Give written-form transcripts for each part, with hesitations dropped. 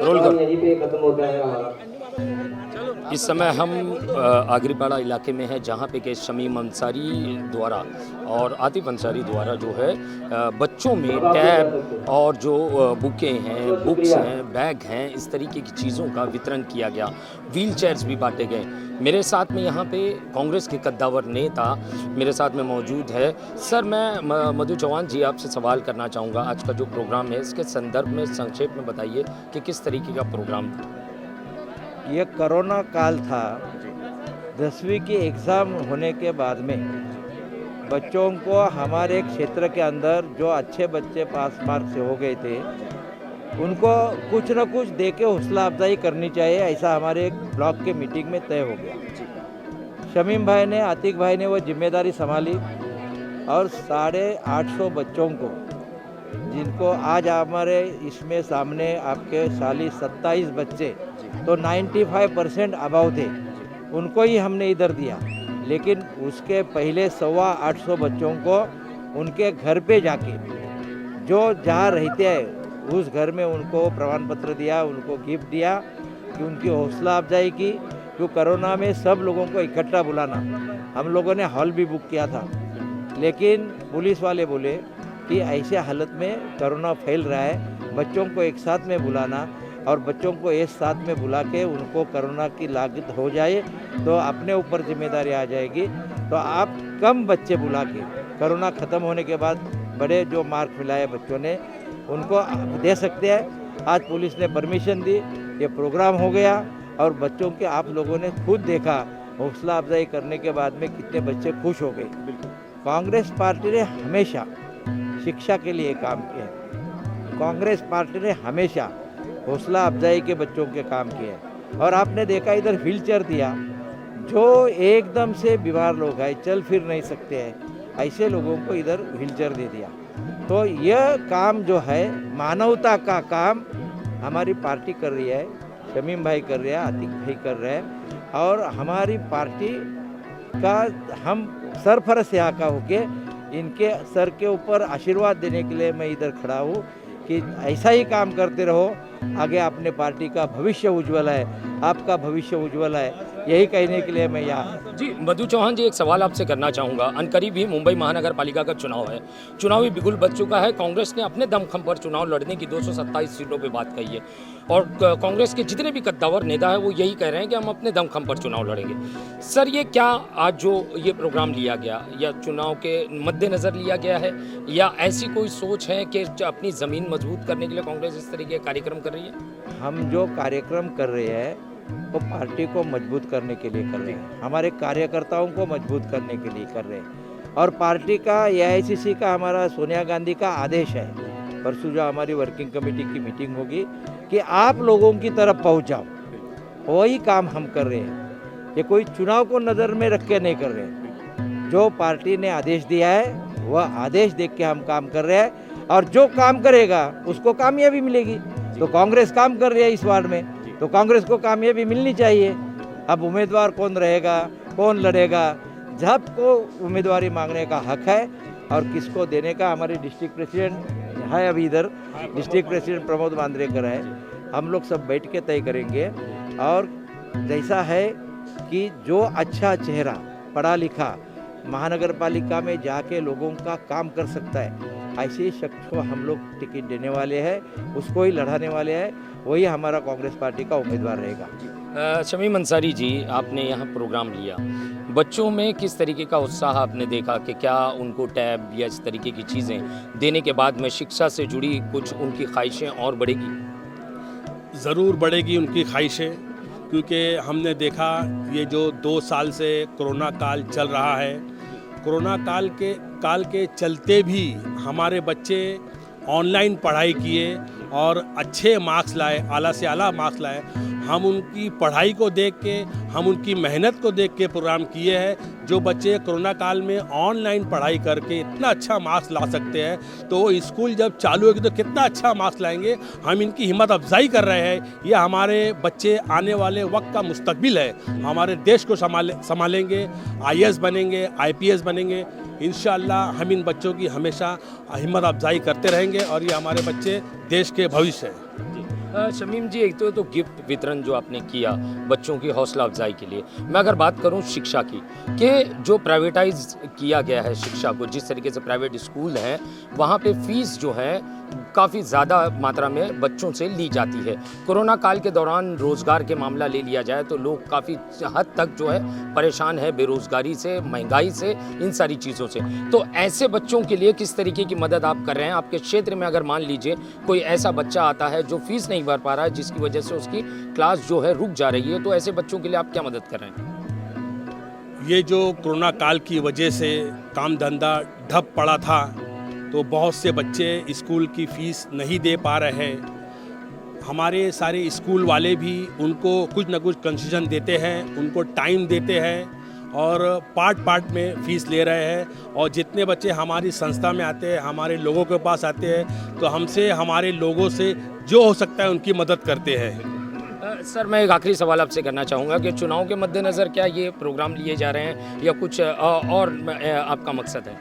Role कर। यहीं पे खत्म होता है हमारा। इस समय हम आगरीपाड़ा इलाके में हैं, जहाँ पे कि शमीम अंसारी द्वारा और आतिफ अंसारी द्वारा जो है बच्चों में टैब और जो बुकें हैं, बुक्स हैं, बैग हैं, इस तरीके की चीज़ों का वितरण किया गया। व्हील चेयर्स भी बांटे गए। मेरे साथ में यहाँ पे कांग्रेस के कद्दावर नेता मेरे साथ में मौजूद है। सर, मैं मधु चौहान जी आपसे सवाल करना चाहूँगा। आज का जो प्रोग्राम है, इसके संदर्भ में संक्षेप में बताइए कि किस तरीके का प्रोग्राम था। ये कोरोना काल था। 10वीं की एग्ज़ाम होने के बाद में बच्चों को हमारे क्षेत्र के अंदर जो अच्छे बच्चे पास मार्क से हो गए थे, उनको कुछ न कुछ दे के हौसला अफजाई करनी चाहिए, ऐसा हमारे एक ब्लॉक के मीटिंग में तय हो गया। शमीम भाई ने, आतिक भाई ने वो जिम्मेदारी संभाली और 850 बच्चों को, जिनको आज हमारे इसमें सामने आपके 27 बच्चे तो 95% अभाव थे, उनको ही हमने इधर दिया। लेकिन उसके पहले 850 बच्चों को उनके घर पे जाके, जो जहाँ रहते हैं उस घर में उनको प्रमाण पत्र दिया, उनको गिफ्ट दिया, कि उनकी हौसला अफजाई की। जो कोरोना में सब लोगों को इकट्ठा बुलाना, हम लोगों ने हॉल भी बुक किया था, लेकिन पुलिस वाले बोले कि ऐसे हालत में कोरोना फैल रहा है, बच्चों को एक साथ में बुलाना और बच्चों को एक साथ में बुला के उनको कोरोना की लागत हो जाए तो अपने ऊपर जिम्मेदारी आ जाएगी। तो आप कम बच्चे बुला के कोरोना ख़त्म होने के बाद बड़े जो मार्क मिलाए बच्चों ने, उनको दे सकते हैं। आज पुलिस ने परमिशन दी, ये प्रोग्राम हो गया और बच्चों के आप लोगों ने खुद देखा हौसला अफजाई करने के बाद में कितने बच्चे खुश हो गए। कांग्रेस पार्टी ने हमेशा शिक्षा के लिए काम किया है। कांग्रेस पार्टी ने हमेशा हौसला अफजाई के बच्चों के काम किए हैं। और आपने देखा इधर व्हील चेयर दिया, जो एकदम से बीमार लोग हैं, चल फिर नहीं सकते हैं, ऐसे लोगों को इधर व्हील चेयर दे दिया। तो यह काम जो है मानवता का काम हमारी पार्टी कर रही है, शमीम भाई कर रहे हैं, आतिक भाई कर रहे हैं। और हमारी पार्टी का हम सरफरोश यहाँ का होके इनके सर के ऊपर आशीर्वाद देने के लिए मैं इधर खड़ा हूँ कि ऐसा ही काम करते रहो, आगे अपने पार्टी का भविष्य उज्ज्वल है, आपका भविष्य उज्ज्वल है, यही कहने के लिए मैं यहाँ। जी मधु चौहान जी, एक सवाल आपसे करना चाहूँगा। अनकरीब ही मुंबई महानगर पालिका का चुनाव है, चुनावी बिगुल बच चुका है। कांग्रेस ने अपने दमखम पर चुनाव लड़ने की 227 सीटों पे बात कही है और कांग्रेस के जितने भी कद्दावर नेता हैं वो यही कह रहे हैं कि हम अपने दमखम पर चुनाव लड़ेंगे। सर, ये क्या आज जो ये प्रोग्राम लिया गया, या चुनाव के मद्देनज़र लिया गया है, या ऐसी कोई सोच है कि अपनी ज़मीन मजबूत करने के लिए कांग्रेस इस तरीके के कार्यक्रम कर रही है? हम जो कार्यक्रम कर रहे हैं वो पार्टी को मजबूत करने के लिए कर रहे हैं, हमारे कार्यकर्ताओं को मजबूत करने के लिए कर रहे हैं। और पार्टी का, AICC का, हमारा सोनिया गांधी का आदेश है, परसों जो हमारी वर्किंग कमेटी की मीटिंग होगी, कि आप लोगों की तरफ पहुंच जाओ, वही काम हम कर रहे हैं। ये कोई चुनाव को नज़र में रख के नहीं कर रहे हैं। जो पार्टी ने आदेश दिया है वह आदेश देख के हम काम कर रहे हैं, और जो काम करेगा उसको कामयाबी मिलेगी। तो कांग्रेस काम कर रही है इस वार्ड में, तो कांग्रेस को कामयाबी मिलनी चाहिए। अब उम्मीदवार कौन रहेगा, कौन लड़ेगा, सबको उम्मीदवारी मांगने का हक है, और किसको देने का हमारे डिस्ट्रिक्ट प्रेसिडेंट है, अभी इधर डिस्ट्रिक्ट प्रेसिडेंट प्रमोद मांद्रेकर है, हम लोग सब बैठ के तय करेंगे। और जैसा है कि जो अच्छा चेहरा, पढ़ा लिखा, महानगर पालिका में जाके लोगों का काम कर सकता है, ऐसे शख्स को हम लोग टिकट देने वाले हैं, उसको ही लड़ाने वाले हैं, वही हमारा कांग्रेस पार्टी का उम्मीदवार रहेगा। शमीम अंसारी जी, आपने यहाँ प्रोग्राम लिया, बच्चों में किस तरीके का उत्साह आपने देखा कि क्या उनको टैब या इस तरीके की चीज़ें देने के बाद में शिक्षा से जुड़ी कुछ उनकी ख्वाहिशें और बढ़ेगी? ज़रूर बढ़ेगी उनकी ख्वाहिशें, क्योंकि हमने देखा ये जो 2 साल से कोरोना काल चल रहा है, कोरोना काल के चलते भी हमारे बच्चे ऑनलाइन पढ़ाई किए और अच्छे मार्क्स लाए, आला से आला मार्क्स लाए। हम उनकी पढ़ाई को देख के, हम उनकी मेहनत को देख के प्रोग्राम किए हैं। जो बच्चे कोरोना काल में ऑनलाइन पढ़ाई करके इतना अच्छा मार्क्स ला सकते हैं, तो स्कूल जब चालू होगी तो कितना अच्छा मार्क्स लाएंगे। हम इनकी हिम्मत अफजाई कर रहे हैं। ये हमारे बच्चे आने वाले वक्त का मुस्तकबिल है, हमारे देश को संभालेंगे, IAS बनेंगे, IPS बनेंगे। इंशाअल्लाह हम इन बच्चों की हमेशा हिम्मत अफजाई करते रहेंगे, और ये हमारे बच्चे देश के भविष्य हैं। शमीम जी, एक तो गिफ्ट वितरण जो आपने किया बच्चों की हौसला अफजाई के लिए, मैं अगर बात करूं शिक्षा की, कि जो प्राइवेटाइज किया गया है शिक्षा को, जिस तरीके से प्राइवेट स्कूल हैं वहाँ पे फीस जो है काफ़ी ज़्यादा मात्रा में बच्चों से ली जाती है। कोरोना काल के दौरान रोज़गार के मामला ले लिया जाए तो लोग काफ़ी हद तक जो है परेशान है बेरोज़गारी से, महंगाई से, इन सारी चीज़ों से। तो ऐसे बच्चों के लिए किस तरीके की मदद आप कर रहे हैं? आपके क्षेत्र में अगर मान लीजिए कोई ऐसा बच्चा आता है जो फीस नहीं भर पा रहा है, जिसकी वजह से उसकी क्लास जो है रुक जा रही है, तो ऐसे बच्चों के लिए आप क्या मदद कर रहे हैं? ये जो कोरोना काल की वजह से काम धंधा ठप पड़ा था, तो बहुत से बच्चे स्कूल की फ़ीस नहीं दे पा रहे हैं। हमारे सारे स्कूल वाले भी उनको कुछ ना कुछ कंसेशन देते हैं, उनको टाइम देते हैं और पार्ट में फ़ीस ले रहे हैं। और जितने बच्चे हमारी संस्था में आते हैं, हमारे लोगों के पास आते हैं, तो हमसे, हमारे लोगों से जो हो सकता है उनकी मदद करते हैं। सर, मैं एक आखिरी सवाल आपसे करना चाहूँगा कि चुनाव के मद्देनज़र क्या ये प्रोग्राम लिए जा रहे हैं या कुछ और आपका मकसद है?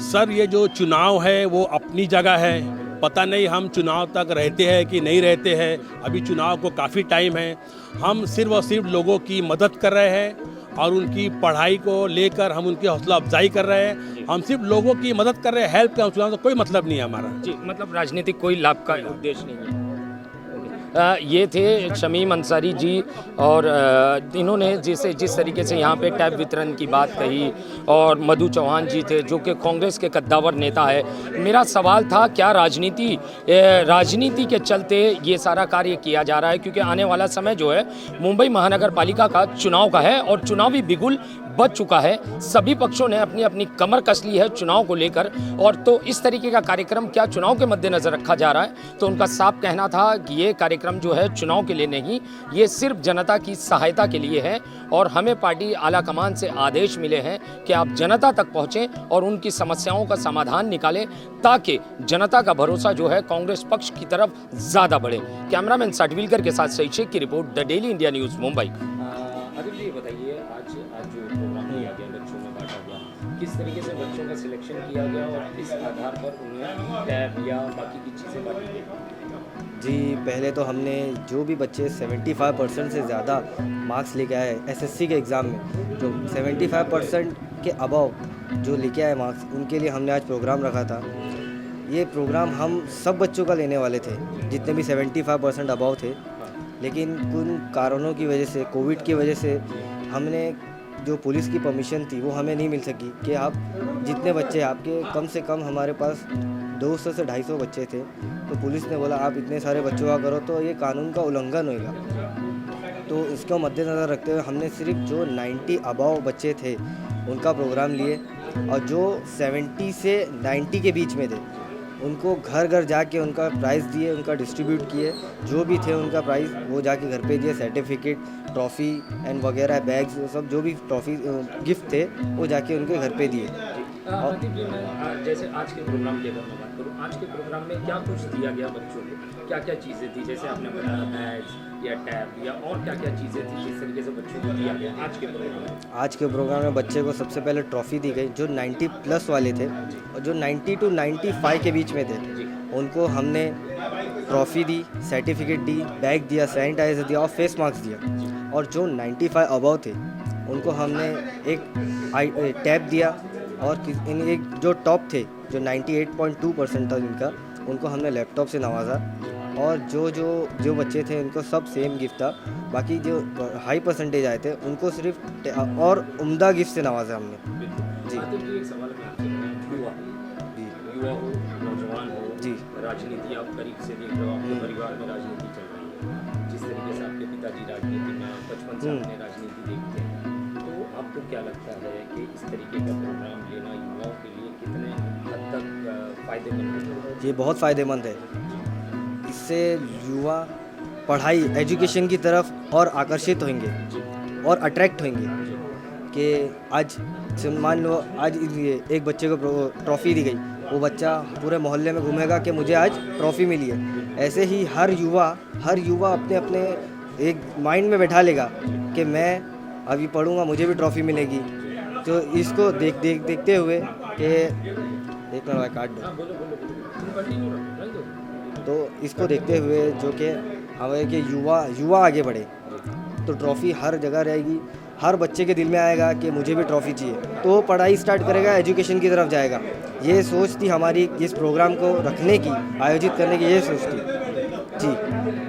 सर, ये जो चुनाव है वो अपनी जगह है, पता नहीं हम चुनाव तक रहते हैं कि नहीं रहते हैं, अभी चुनाव को काफ़ी टाइम है। हम सिर्फ और सिर्फ लोगों की मदद कर रहे हैं और उनकी पढ़ाई को लेकर हम उनकी हौसला अफजाई कर रहे हैं। हम सिर्फ लोगों की मदद कर रहे हैं, हेल्प का चुनाव तो कोई मतलब नहीं है हमारा। जी, मतलब राजनीतिक कोई लाभ का उद्देश्य नहीं है। ये थे शमीम अंसारी जी, और इन्होंने जिस तरीके से यहाँ पे टैब वितरण की बात कही, और मधु चौहान जी थे जो कि कांग्रेस के कद्दावर नेता है। मेरा सवाल था, क्या राजनीति के चलते ये सारा कार्य किया जा रहा है? क्योंकि आने वाला समय जो है मुंबई महानगर पालिका का चुनाव का है और चुनावी बिगुल बच चुका है। सभी पक्षों ने अपनी अपनी कमर कस ली है चुनाव को लेकर, और तो इस तरीके का कार्यक्रम क्या चुनाव के मद्देनज़र रखा जा रहा है? तो उनका साफ कहना था कि ये कार्यक्रम जो है चुनाव के लिए नहीं, ये सिर्फ जनता की सहायता के लिए है, और हमें पार्टी आला कमान से आदेश मिले हैं कि आप जनता तक पहुँचें और उनकी समस्याओं का समाधान निकालें, ताकि जनता का भरोसा जो है कांग्रेस पक्ष की तरफ ज़्यादा बढ़े। कैमरामैन साटविलकर के साथ सही शेख की रिपोर्ट, the daily India news, Mumbai. Adil ji, बताइए, आज जो प्रोग्राम किया गया, बच्चों में बांटा गया, किस तरीके से बच्चों का सिलेक्शन किया गया और किस आधार पर उन्हें टैब या बाकी की चीज़ें बांटी गई? जी, पहले तो हमने जो भी बच्चे 75% से ज़्यादा मार्क्स लेके आए एसएससी के एग्ज़ाम में, जो 75% के अबव जो लेके आए मार्क्स, उनके लिए हमने आज प्रोग्राम रखा था। ये प्रोग्राम हम सब बच्चों का लेने वाले थे जितने भी 75% अबव थे, लेकिन कुछ कारणों की वजह से, कोविड की वजह से, हमने जो पुलिस की परमिशन थी वो हमें नहीं मिल सकी कि आप जितने बच्चे, आपके कम से कम हमारे पास 200 से 250 बच्चे थे, तो पुलिस ने बोला आप इतने सारे बच्चों का करो तो ये कानून का उल्लंघन होएगा। तो इसको मद्देनज़र रखते हुए हमने सिर्फ जो 90 अबव बच्चे थे उनका प्रोग्राम लिए, और जो 70 से 90 के बीच में थे उनको घर घर जाके उनका प्राइज़ दिए, उनका डिस्ट्रीब्यूट किए। जो भी थे उनका प्राइज़ वो जाके घर पे दिए, सर्टिफिकेट, ट्रॉफ़ी एंड वगैरह, बैग्स, सब जो भी ट्रॉफ़ी गिफ्ट थे वो जाके उनके घर पे दिए। और जैसे आज के प्रोग्राम की अगर मैं बात करूँ, आज के प्रोग्राम में क्या कुछ दिया गया बच्चों को? क्या क्या चीज़ें थी? जैसे आपने बताया बैग्स या टैब, या और क्या क्या चीज़ें थी जिस तरीके से बच्चों को दिया गया आज के प्रोग्राम में? आज के प्रोग्राम में बच्चे को सबसे पहले ट्रॉफ़ी दी गई, जो 90 प्लस वाले थे, और जो 90 to 95 के बीच में थे उनको हमने ट्रॉफ़ी दी, सर्टिफिकेट दी, बैग दिया, सैनिटाइज़र दिया और फेस मास्क दिया। और जो 95 अबव थे उनको हमने एक टैब दिया, और एक जो टॉप थे, जो 98.2% था इनका, उनको हमने लैपटॉप से नवाजा। और जो बच्चे थे उनको सब सेम गिफ्ट था। बाकी जो हाई परसेंटेज आए थे उनको सिर्फ और उम्दा गिफ्ट से नवाजा हमने। जी, एक सवाल मैं आपसे युवा हो, नौजवान हो जी, राजनीति आप करीब से देख रहे हो, आपके परिवार में राजनीति चल रही है, जिस तरीके से आपके पिताजी राजनीति में, बचपन से आपने राजनीति देखते हैं, तो आपको क्या लगता है कि इस तरीके का प्रोग्राम लेना युवाओं के लिए कितने हद तक फ़ायदेमंद है? ये बहुत फ़ायदेमंद है। इससे युवा पढ़ाई, एजुकेशन की तरफ और आकर्षित होंगे और अट्रैक्ट होंगे। कि आज मान लो, आज एक बच्चे को ट्रॉफ़ी दी गई, वो बच्चा पूरे मोहल्ले में घूमेगा कि मुझे आज ट्रॉफ़ी मिली है। ऐसे ही हर युवा अपने अपने एक माइंड में बैठा लेगा कि मैं अभी पढ़ूंगा, मुझे भी ट्रॉफ़ी मिलेगी। तो इसको देखते हुए कि एक मिनट कार्ड दो। तो इसको देखते हुए जो कि हमारे के युवा आगे बढ़े, तो ट्रॉफ़ी हर जगह रहेगी, हर बच्चे के दिल में आएगा कि मुझे भी ट्रॉफ़ी चाहिए, तो वो पढ़ाई स्टार्ट करेगा, एजुकेशन की तरफ जाएगा। ये सोच थी हमारी इस प्रोग्राम को रखने की, आयोजित करने की, ये सोच थी जी।